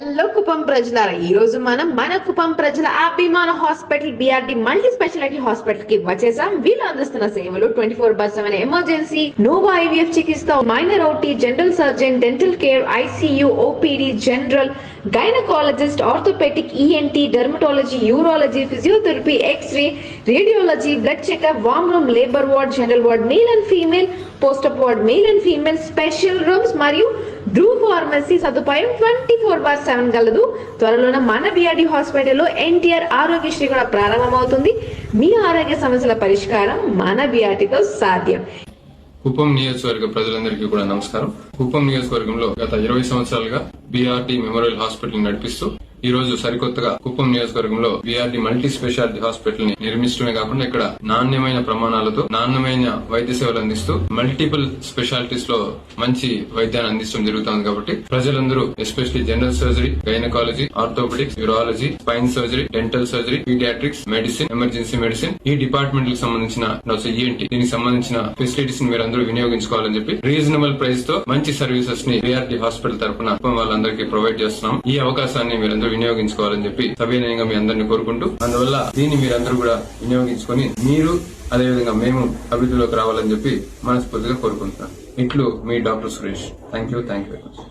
Hello Kuppam ప్రజలారా, ఈ రోజు మనం మన కుప్పం ప్రజల అభిమాన hospital BRD multi speciality hospital కి వచ్చేసాం. వీళ్ళు అందిస్తున్న సేవలు 24/7 ఎమర్జెన్సీ, నోవా ఐవీఎఫ్ చికిత్స, minor OT, general surgeon, dental care, ICU, OPD, general, gynaecologist, orthopaedic, ENT, dermatology, urology, physiotherapy, x-ray, radiology, blood checkup, warm room, labour ward, general ward, male and female, post op ward, male and female, special rooms మరియు డ్రూ pharmacy సదుపాయం 24/7 గలదు. త్వరలోనే మన బిఆర్డి హాస్పిటల్లో ఎన్టీఆర్ ఆరోగ్యశ్రీ కూడా ప్రారంభమవుతుంది. మీ ఆరోగ్య సమస్యల పరిష్కారం మన బిఆర్డితో సాధ్యం. కుప్పం నియోజకవర్గ ప్రజలందరికీ కూడా నమస్కారం. కుప్పం నియోజకవర్గంలో గత 20 సంవత్సరాలుగా బీఆర్డి మెమోరియల్ హాస్పిటల్ నడిపిస్తూ ఈ రోజు సరికొత్తగా కుప్పం నియోజకవర్గంలో బీఆర్డి మల్టీ స్పెషాలిటీ హాస్పిటల్ ని నిర్మిస్తూనే కాకుండా ఇక్కడ నాణ్యమైన ప్రమాణాలతో నాణ్యమైన వైద్య సేవలు అందిస్తూ మల్టిపుల్ స్పెషాలిటీస్ లో మంచి వైద్యాన్ని అందించడం జరుగుతుంది. కాబట్టి ప్రజలందరూ especially general surgery, gynaecology, orthopaedics, urology, spine surgery, dental surgery, paediatrics, medicine, emergency medicine, ఈ డిపార్ట్మెంట్ లకు సంబంధించిన ఈఎన్టీ, దీనికి సంబంధించిన ఫెసిలిటీస్ ని మీరందరూ వినియోగించుకోవాలని చెప్పి రీజనబుల్ ప్రైస్ తో మంచి సర్వీసెస్ ని బీఆర్డి హాస్పిటల్ తరఫున వాళ్ళందరికీ ప్రొవైడ్ చేస్తున్నాం. ఈ అవకాశాన్ని మీరందరూ వినియోగించుకోవాలని చెప్పి సవినయంగా మీ అందరినీ కోరుకుంటూ, అందువల్ల దీన్ని మీరందరూ కూడా వినియోగించుకొని మీరు అదేవిధంగా మేము అభివృద్ధిలోకి రావాలని చెప్పి మనస్ఫూర్తిగా కోరుకుంటున్నాం. ఇట్లు మీ doctor Suresh. Thank you very much.